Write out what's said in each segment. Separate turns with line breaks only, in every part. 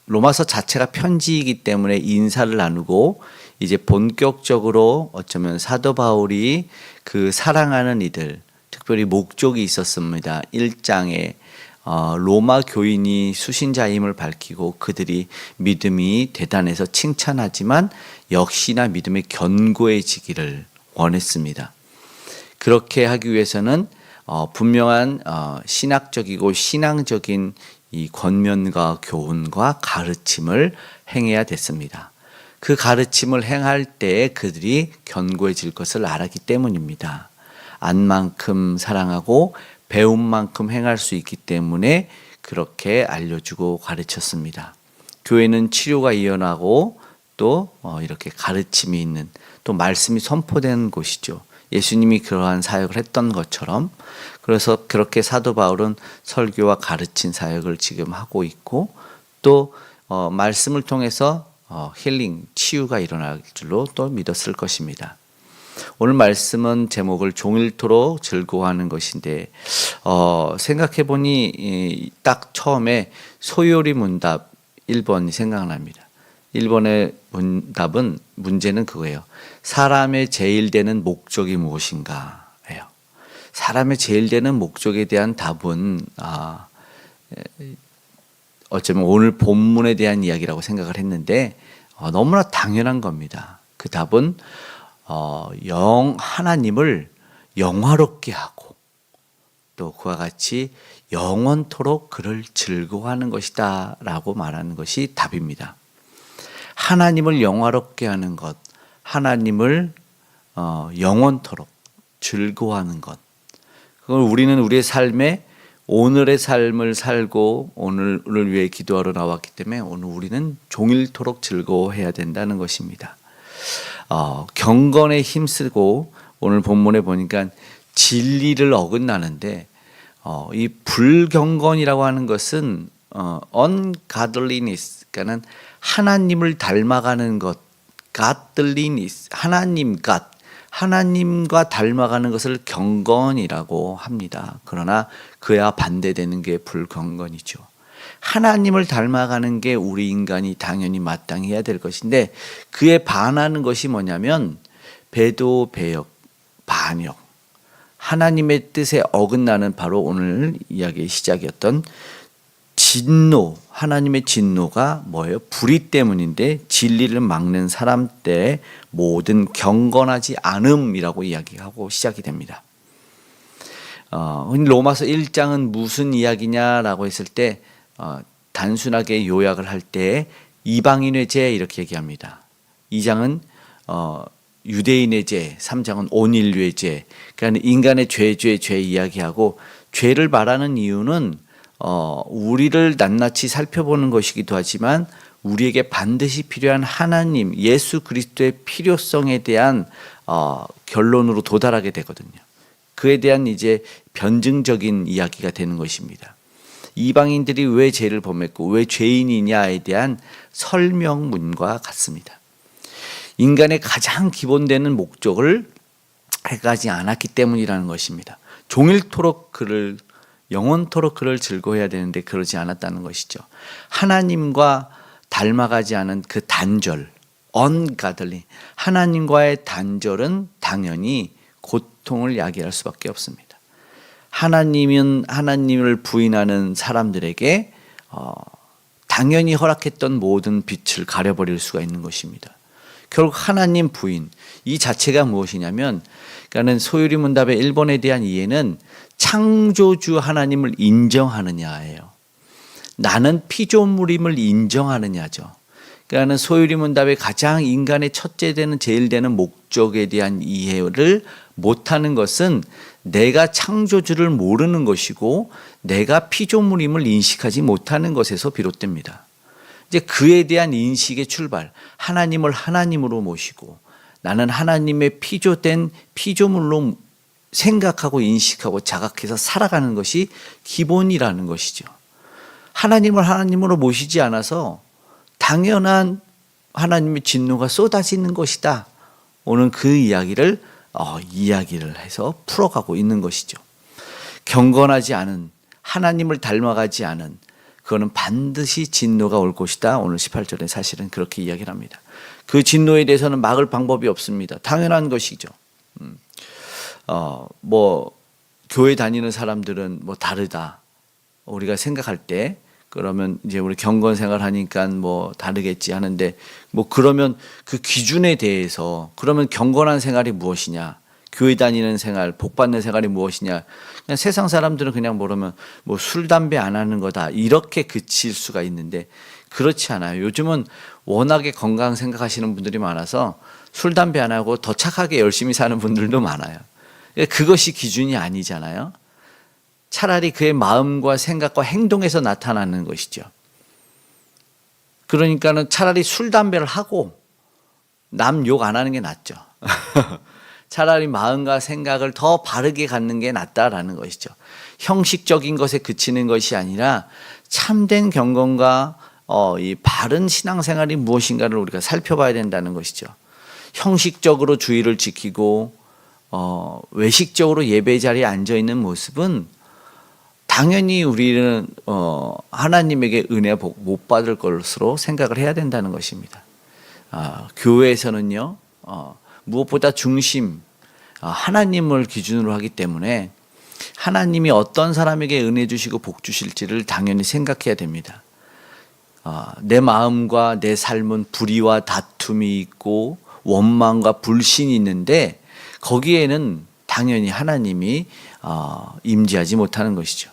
로마서 자체가 편지이기 때문에 인사를 나누고 이제 본격적으로 어쩌면 사도 바울이 그 사랑하는 이들, 특별히 목적이 있었습니다. 1장에 로마 교인이 수신자임을 밝히고 그들이 믿음이 대단해서 칭찬하지만 역시나 믿음이 견고해지기를 원했습니다. 그렇게 하기 위해서는 분명한 신학적이고 신앙적인 이 권면과 교훈과 가르침을 행해야 됐습니다. 그 가르침을 행할 때 그들이 견고해질 것을 알았기 때문입니다. 안만큼 사랑하고 배운 만큼 행할 수 있기 때문에 그렇게 알려주고 가르쳤습니다. 교회는 치료가 이어나고 또 이렇게 가르침이 있는, 또 말씀이 선포되는 곳이죠. 예수님이 그러한 사역을 했던 것처럼. 그래서 그렇게 사도 바울은 설교와 가르친 사역을 지금 하고 있고, 또 말씀을 통해서 힐링, 치유가 일어날 줄로 또 믿었을 것입니다. 오늘 말씀은 제목을 종일토록 즐거워하는 것인데, 생각해 보니 딱 처음에 소요리 문답 1번이 생각납니다. 1번의 문답은, 문제는 그거예요. 사람의 제일 되는 목적이 무엇인가 예요. 사람의 제일 되는 목적에 대한 답은 어쩌면 오늘 본문에 대한 이야기라고 생각을 했는데 너무나 당연한 겁니다. 그 답은 하나님을 영화롭게 하고 또 그와 같이 영원토록 그를 즐거워하는 것이다 라고 말하는 것이 답입니다. 하나님을 영화롭게 하는 것, 하나님을 영원토록 즐거워하는 것, 그걸 우리는 우리의 삶에 오늘의 삶을 살고 오늘을 위해 기도하러 나왔기 때문에 오늘 우리는 종일토록 즐거워해야 된다는 것입니다. 경건에 힘쓰고, 오늘 본문에 보니까 진리를 어긋나는데 이 불경건이라고 하는 것은 ungodliness, 그러니까는 하나님을 닮아가는 것, godliness, 하나님과 닮아가는 것을 경건이라고 합니다. 그러나 그와 반대되는 게 불경건이죠. 하나님을 닮아가는 게 우리 인간이 당연히 마땅히 해야 될 것인데, 그에 반하는 것이 뭐냐면 배도 배역, 반역, 하나님의 뜻에 어긋나는, 바로 오늘 이야기의 시작이었던 진노, 하나님의 진노가 뭐예요? 불의 때문인데 진리를 막는 사람 때의 모든 경건하지 않음이라고 이야기하고 시작이 됩니다. 로마서 1장은 무슨 이야기냐라고 했을 때 단순하게 요약을 할 때 이방인의 죄 이렇게 얘기합니다. 2장은 유대인의 죄, 3장은 온 인류의 죄, 그러니까 인간의 죄 이야기하고, 죄를 말하는 이유는 우리를 낱낱이 살펴보는 것이기도 하지만 우리에게 반드시 필요한 하나님, 예수 그리스도의 필요성에 대한 결론으로 도달하게 되거든요. 그에 대한 이제 변증적인 이야기가 되는 것입니다. 이방인들이 왜 죄를 범했고 왜 죄인이냐에 대한 설명문과 같습니다. 인간의 가장 기본되는 목적을 해가지 않았기 때문이라는 것입니다. 종일토록 영원토록 그를 즐거워해야 되는데 그러지 않았다는 것이죠. 하나님과 닮아가지 않은 그 단절, ungodly, 하나님과의 단절은 당연히 고통을 야기할 수밖에 없습니다. 하나님을 부인하는 사람들에게 당연히 허락했던 모든 빛을 가려버릴 수가 있는 것입니다. 결국 하나님 부인, 이 자체가 무엇이냐면, 그러니까는 소유리 문답의 1번에 대한 이해는 창조주 하나님을 인정하느냐예요. 나는 피조물임을 인정하느냐죠. 그러니까는 소유리 문답의 가장 인간의 첫째 되는 제일 되는 목적에 대한 이해를 못하는 것은 내가 창조주를 모르는 것이고 내가 피조물임을 인식하지 못하는 것에서 비롯됩니다. 이제 그에 대한 인식의 출발, 하나님을 하나님으로 모시고 나는 하나님의 피조된 피조물로 생각하고 인식하고 자각해서 살아가는 것이 기본이라는 것이죠. 하나님을 하나님으로 모시지 않아서 당연한 하나님의 진노가 쏟아지는 것이다. 오늘 그 이야기를 해서 풀어가고 있는 것이죠. 경건하지 않은, 하나님을 닮아가지 않은, 그거는 반드시 진노가 올 것이다. 오늘 18절에 사실은 그렇게 이야기를 합니다. 그 진노에 대해서는 막을 방법이 없습니다. 당연한 것이죠. 뭐 교회 다니는 사람들은 뭐 다르다. 우리가 생각할 때 그러면 이제 우리 경건 생활 하니까 뭐 다르겠지 하는데 뭐 그러면 그 기준에 대해서 그러면 경건한 생활이 무엇이냐? 교회 다니는 생활, 복 받는 생활이 무엇이냐? 그냥 세상 사람들은 그냥 모르면 뭐 술, 담배 안 하는 거다. 이렇게 그칠 수가 있는데 그렇지 않아요. 요즘은 워낙에 건강 생각하시는 분들이 많아서 술, 담배 안 하고 더 착하게 열심히 사는 분들도 많아요. 그것이 기준이 아니잖아요. 차라리 그의 마음과 생각과 행동에서 나타나는 것이죠. 그러니까는 차라리 술, 담배를 하고 남 욕 안 하는 게 낫죠. 차라리 마음과 생각을 더 바르게 갖는 게 낫다라는 것이죠. 형식적인 것에 그치는 것이 아니라 참된 경건과 이 바른 신앙생활이 무엇인가를 우리가 살펴봐야 된다는 것이죠. 형식적으로 주의를 지키고 외식적으로 예배 자리에 앉아 있는 모습은 당연히 우리는 하나님에게 은혜 못 받을 것으로 생각을 해야 된다는 것입니다. 교회에서는요 무엇보다 중심 하나님을 기준으로 하기 때문에 하나님이 어떤 사람에게 은혜 주시고 복 주실지를 당연히 생각해야 됩니다. 내 마음과 내 삶은 불의와 다툼이 있고 원망과 불신이 있는데 거기에는 당연히 하나님이 임재하지 못하는 것이죠.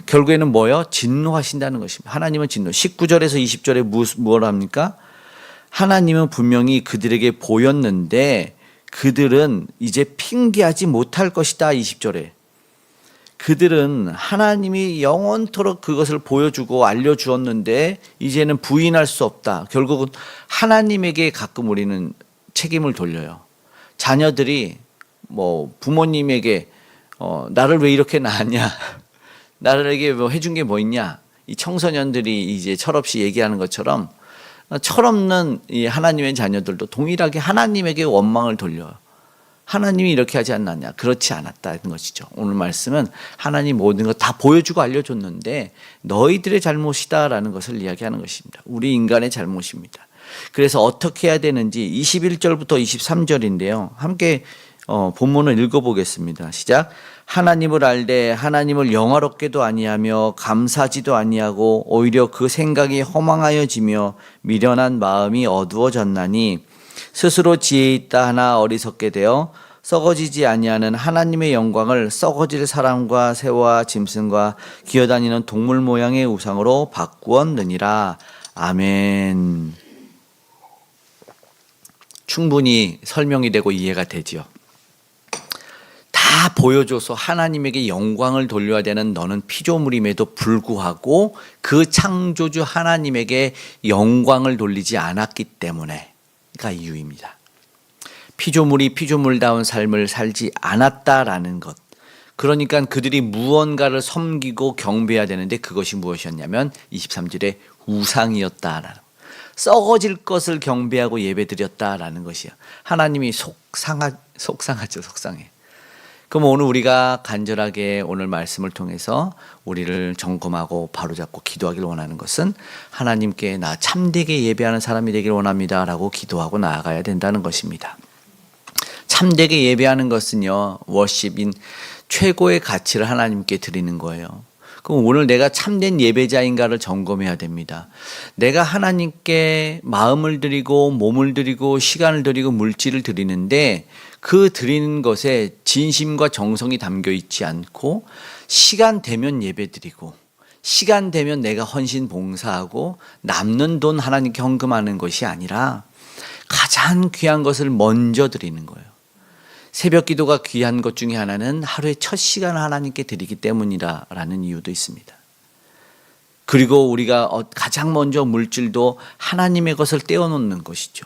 결국에는 뭐요? 진노하신다는 것입니다. 하나님은 진노. 19절에서 20절에 뭘 합니까? 하나님은 분명히 그들에게 보였는데 그들은 이제 핑계하지 못할 것이다. 20절에. 그들은 하나님이 영원토록 그것을 보여주고 알려주었는데 이제는 부인할 수 없다. 결국은 하나님에게 가끔 우리는 책임을 돌려요. 자녀들이 뭐 부모님에게 나를 왜 이렇게 낳았냐, 나에게 뭐 해준 게 뭐 있냐, 이 청소년들이 이제 철없이 얘기하는 것처럼 철없는 이 하나님의 자녀들도 동일하게 하나님에게 원망을 돌려요. 하나님이 이렇게 하지 않았냐? 그렇지 않았다는 것이죠. 오늘 말씀은 하나님 모든 것 다 보여주고 알려줬는데 너희들의 잘못이다라는 것을 이야기하는 것입니다. 우리 인간의 잘못입니다. 그래서 어떻게 해야 되는지 21절부터 23절인데요. 함께 본문을 읽어보겠습니다. 시작. 하나님을 알되 하나님을 영화롭게도 아니하며 감사지도 아니하고 오히려 그 생각이 허망하여지며 미련한 마음이 어두워졌나니 스스로 지혜 있다 하나 어리석게 되어 썩어지지 아니하는 하나님의 영광을 썩어질 사람과 새와 짐승과 기어다니는 동물 모양의 우상으로 바꾸었느니라. 아멘. 충분히 설명이 되고 이해가 되지요. 다 보여줘서 하나님에게 영광을 돌려야 되는 너는 피조물임에도 불구하고 그 창조주 하나님에게 영광을 돌리지 않았기 때문에가 이유입니다. 피조물이 피조물다운 삶을 살지 않았다라는 것. 그러니까 그들이 무언가를 섬기고 경배해야 되는데 그것이 무엇이었냐면 23절에 우상이었다라는, 썩어질 것을 경배하고 예배드렸다라는 것이요. 하나님이 속상하죠. 속상해. 그럼 오늘 우리가 간절하게 오늘 말씀을 통해서 우리를 점검하고 바로잡고 기도하기를 원하는 것은 하나님께 나 참되게 예배하는 사람이 되기를 원합니다 라고 기도하고 나아가야 된다는 것입니다. 참되게 예배하는 것은요, 워십인 최고의 가치를 하나님께 드리는 거예요. 그럼 오늘 내가 참된 예배자인가를 점검해야 됩니다. 내가 하나님께 마음을 드리고 몸을 드리고 시간을 드리고 물질을 드리는데 그 드리는 것에 진심과 정성이 담겨 있지 않고 시간 되면 예배 드리고 시간 되면 내가 헌신 봉사하고 남는 돈 하나님께 헌금하는 것이 아니라 가장 귀한 것을 먼저 드리는 거예요. 새벽 기도가 귀한 것 중에 하나는 하루의 첫 시간을 하나님께 드리기 때문이라는 이유도 있습니다. 그리고 우리가 가장 먼저 물질도 하나님의 것을 떼어놓는 것이죠.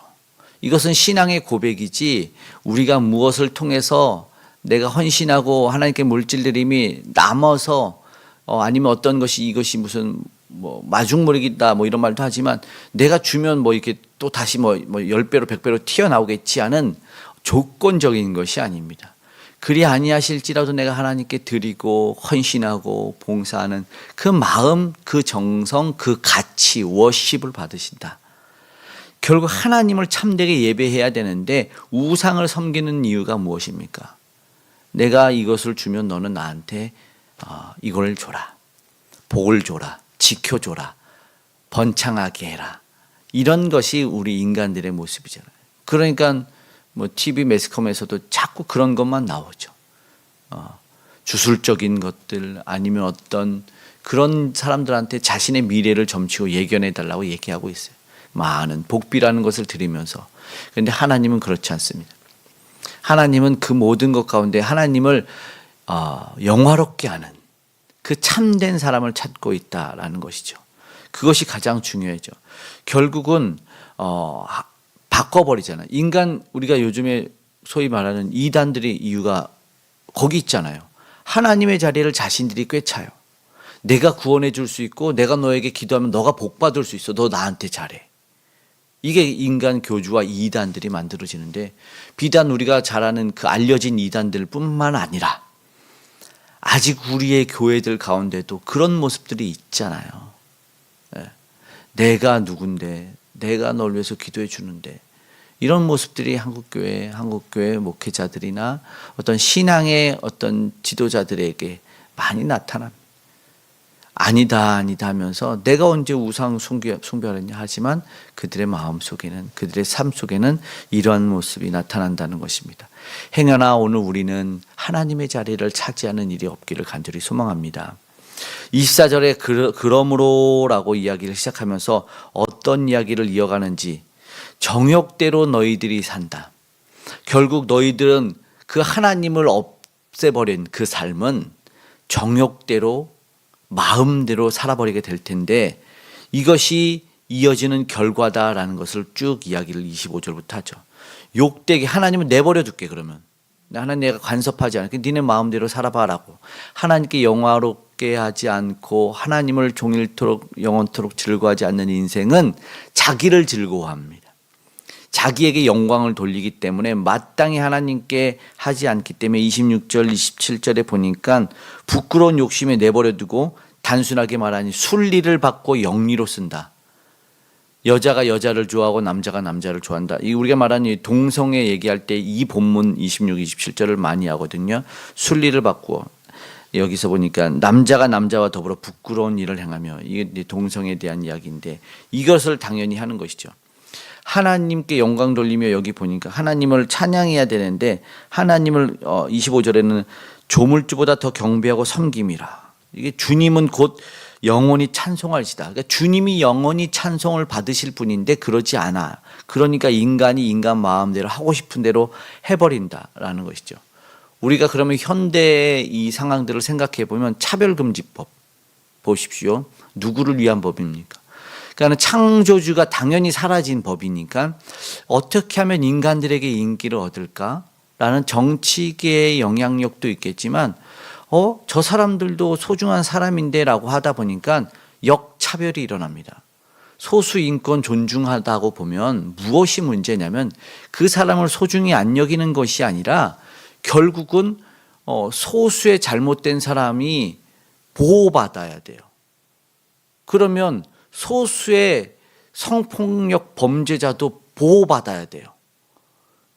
이것은 신앙의 고백이지 우리가 무엇을 통해서 내가 헌신하고 하나님께 물질 드림이 남아서 아니면 어떤 것이 이것이 무슨 뭐 마중물이다 뭐 이런 말도 하지만 내가 주면 뭐 이렇게 또 다시 뭐 10배로 100배로 튀어나오겠지 하는 조건적인 것이 아닙니다. 그리 아니하실지라도 내가 하나님께 드리고 헌신하고 봉사하는 그 마음, 그 정성, 그 가치, 워십을 받으신다. 결국 하나님을 참되게 예배해야 되는데 우상을 섬기는 이유가 무엇입니까? 내가 이것을 주면 너는 나한테 이걸 줘라, 복을 줘라, 지켜줘라, 번창하게 해라. 이런 것이 우리 인간들의 모습이잖아요. 그러니까 뭐 TV 매스컴에서도 자꾸 그런 것만 나오죠. 주술적인 것들 아니면 어떤 그런 사람들한테 자신의 미래를 점치고 예견해 달라고 얘기하고 있어요. 많은 복비라는 것을 드리면서. 그런데 하나님은 그렇지 않습니다. 하나님은 그 모든 것 가운데 하나님을 영화롭게 하는 그 참된 사람을 찾고 있다라는 것이죠. 그것이 가장 중요하죠. 결국은 바꿔버리잖아요. 인간, 우리가 요즘에 소위 말하는 이단들의 이유가 거기 있잖아요. 하나님의 자리를 자신들이 꿰차요. 내가 구원해 줄 수 있고 내가 너에게 기도하면 너가 복 받을 수 있어. 너 나한테 잘해. 이게 인간 교주와 이단들이 만들어지는데, 비단 우리가 잘 아는 그 알려진 이단들 뿐만 아니라 아직 우리의 교회들 가운데도 그런 모습들이 있잖아요. 내가 누군데, 내가 널 위해서 기도해 주는데, 이런 모습들이 한국교회 목회자들이나 어떤 신앙의 어떤 지도자들에게 많이 나타납니다. 아니다 하면서 내가 언제 우상 숭배하느냐 하지만 그들의 마음 속에는, 그들의 삶 속에는 이러한 모습이 나타난다는 것입니다. 행여나 오늘 우리는 하나님의 자리를 차지하는 일이 없기를 간절히 소망합니다. 24절에 그러므로라고 이야기를 시작하면서 어떤 이야기를 이어가는지, 정욕대로 너희들이 산다. 결국 너희들은 그 하나님을 없애버린 그 삶은 정욕대로, 마음대로 살아버리게 될 텐데, 이것이 이어지는 결과다라는 것을 쭉 이야기를 25절부터 하죠. 욕되게 하나님은 내버려 둘게. 그러면 하나님 내가 간섭하지 않을게. 니네 마음대로 살아봐라고. 하나님께 영화롭게 하지 않고 하나님을 종일토록 영원토록 즐거워하지 않는 인생은 자기를 즐거워합니다. 자기에게 영광을 돌리기 때문에 마땅히 하나님께 하지 않기 때문에 26절 27절에 보니까 부끄러운 욕심에 내버려 두고 단순하게 말하니 순리를 받고 영리로 쓴다. 여자가 여자를 좋아하고 남자가 남자를 좋아한다. 이 우리가 말하는 동성애 얘기할 때 이 본문 26, 27절을 많이 하거든요. 순리를 받고, 여기서 보니까 남자가 남자와 더불어 부끄러운 일을 행하며, 이게 동성애에 대한 이야기인데 이것을 당연히 하는 것이죠. 하나님께 영광 돌리며, 여기 보니까 하나님을 찬양해야 되는데 하나님을 25절에는 조물주보다 더 경배하고 섬김이라. 이게 주님은 곧 영원히 찬송할시다. 그러니까 주님이 영원히 찬송을 받으실 분인데 그러지 않아. 그러니까 인간이 인간 마음대로 하고 싶은 대로 해버린다라는 것이죠. 우리가 그러면 현대의 이 상황들을 생각해 보면 차별금지법 보십시오. 누구를 위한 법입니까? 그러니까 창조주가 당연히 사라진 법이니까 어떻게 하면 인간들에게 인기를 얻을까라는 정치계의 영향력도 있겠지만 저 사람들도 소중한 사람인데라고 하다 보니까 역차별이 일어납니다. 소수 인권 존중하다고 보면 무엇이 문제냐면 그 사람을 소중히 안 여기는 것이 아니라 결국은 소수의 잘못된 사람이 보호받아야 돼요. 그러면 소수의 성폭력 범죄자도 보호받아야 돼요.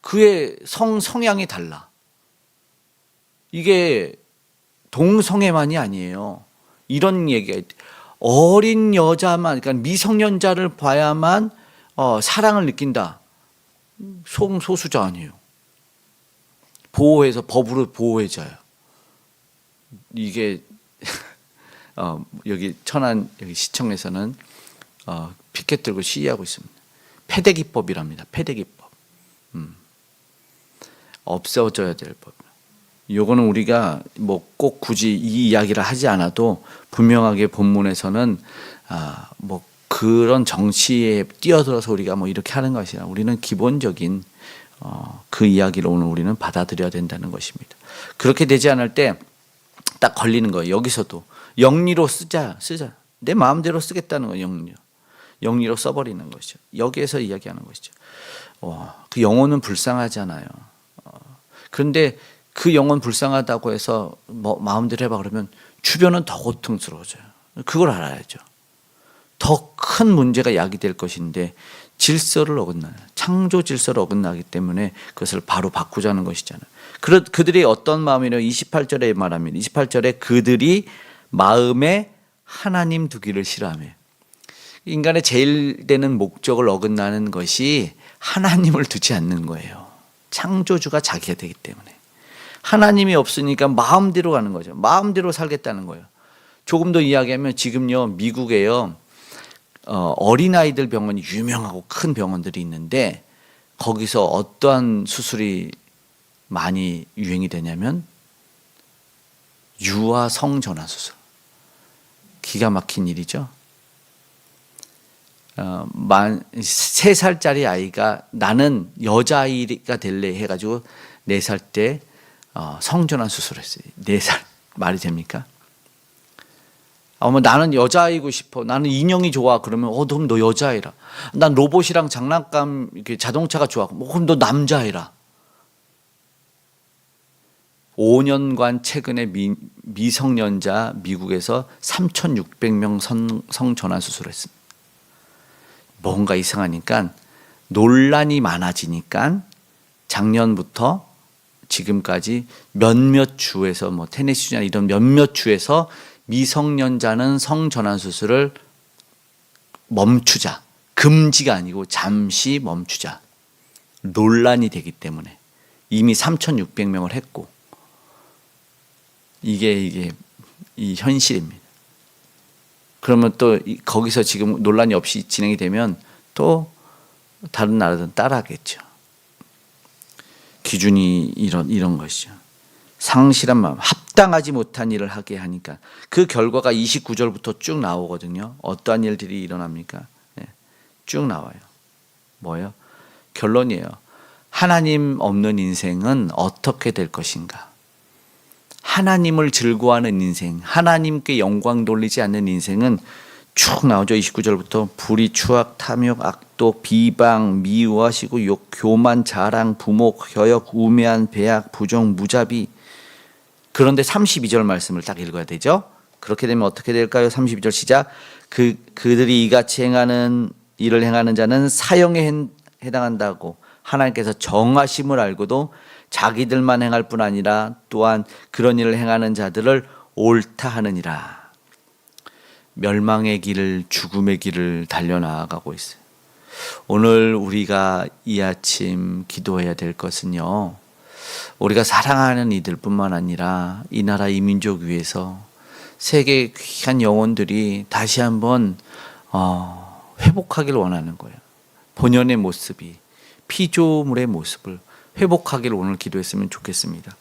그의 성향이 달라. 이게 동성애만이 아니에요. 이런 얘기가 어린 여자만, 그러니까 미성년자를 봐야만 사랑을 느낀다. 소수자 아니에요. 보호해서 법으로 보호해줘요. 이게 여기 천안 여기 시청에서는 피켓 들고 시위하고 있습니다. 패대기법이랍니다. 패대기법. 없어져야 될 법. 요거는 우리가 뭐 꼭 굳이 이 이야기를 하지 않아도 분명하게 본문에서는 뭐 그런 정치에 뛰어들어서 우리가 뭐 이렇게 하는 것이 아니라 우리는 기본적인 그 이야기를 오늘 우리는 받아들여야 된다는 것입니다. 그렇게 되지 않을 때 딱 걸리는 거예요. 여기서도 영리로 쓰자. 내 마음대로 쓰겠다는 거예요. 영리로 써버리는 것이죠. 여기에서 이야기하는 것이죠. 그 영혼은 불쌍하잖아요. 그런데 그 영혼 불쌍하다고 해서 뭐 마음대로 해봐 그러면 주변은 더 고통스러워져요. 그걸 알아야죠. 더 큰 문제가 야기될 것인데 질서를 어긋나요. 창조 질서를 어긋나기 때문에 그것을 바로 바꾸자는 것이잖아요. 그들이 어떤 마음이냐 28절에 말합니다. 28절에 그들이 마음에 하나님 두기를 싫어하며, 인간의 제일 되는 목적을 어긋나는 것이 하나님을 두지 않는 거예요. 창조주가 자기가 되기 때문에. 하나님이 없으니까 마음대로 가는 거죠. 마음대로 살겠다는 거예요. 조금 더 이야기하면 지금요 미국에요 어린아이들 병원이 유명하고 큰 병원들이 있는데 거기서 어떠한 수술이 많이 유행이 되냐면 유아 성전환 수술. 기가 막힌 일이죠. 3살짜리 아이가 나는 여자아이가 될래 해가지고 4살 때 성전환 수술했어요. 4살. 말이 됩니까? 나는 여자아이고 싶어. 나는 인형이 좋아. 그러면 그럼 너 여자아이라. 난 로봇이랑 장난감 이렇게 자동차가 좋아. 그럼 너 남자아이라. 5년간 최근에 미성년자 미국에서 3,600명 성전환 수술했습니다. 뭔가 이상하니까 논란이 많아지니까 작년부터 지금까지 몇몇 주에서 뭐 테네시주나 이런 몇몇 주에서 미성년자는 성전환 수술을 멈추자. 금지가 아니고 잠시 멈추자. 논란이 되기 때문에 이미 3,600명을 했고 이게 이 현실입니다. 그러면 또 거기서 지금 논란이 없이 진행이 되면 또 다른 나라들은 따라하겠죠. 기준이 이런 것이죠. 상실한 마음, 합당하지 못한 일을 하게 하니까 그 결과가 29절부터 쭉 나오거든요. 어떠한 일들이 일어납니까? 네, 쭉 나와요. 뭐예요? 결론이에요. 하나님 없는 인생은 어떻게 될 것인가? 하나님을 즐거워하는 인생, 하나님께 영광 돌리지 않는 인생은 쭉 나오죠. 29절부터 불의, 추악, 탐욕, 악독, 비방, 미워하시고 욕, 교만, 자랑, 부목, 혀역, 우매한, 배악, 부정, 무자비. 그런데 32절 말씀을 딱 읽어야 되죠. 그렇게 되면 어떻게 될까요? 32절 시작. 그들이 이같이 행하는 일을 행하는 자는 사형에 해당한다고 하나님께서 정하심을 알고도 자기들만 행할 뿐 아니라 또한 그런 일을 행하는 자들을 옳다 하느니라. 멸망의 길을, 죽음의 길을 달려나가고 있어요. 오늘 우리가 이 아침 기도해야 될 것은요, 우리가 사랑하는 이들뿐만 아니라 이 나라 이 민족 위해서 세계 귀한 영혼들이 다시 한번 회복하기를 원하는 거예요. 본연의 모습이, 피조물의 모습을 회복하기를 오늘 기도했으면 좋겠습니다.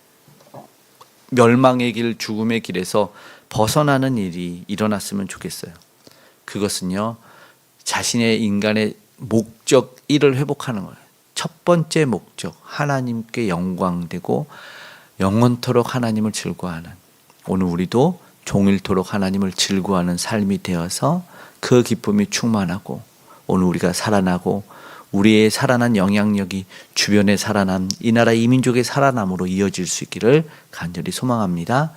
멸망의 길, 죽음의 길에서 벗어나는 일이 일어났으면 좋겠어요. 그것은요, 자신의 인간의 목적 1을 회복하는 거예요. 첫 번째 목적, 하나님께 영광되고 영원토록 하나님을 즐거워하는, 오늘 우리도 종일토록 하나님을 즐거워하는 삶이 되어서 그 기쁨이 충만하고 오늘 우리가 살아나고 우리의 살아난 영향력이 주변의 살아남, 이 나라 이 민족의 살아남으로 이어질 수 있기를 간절히 소망합니다.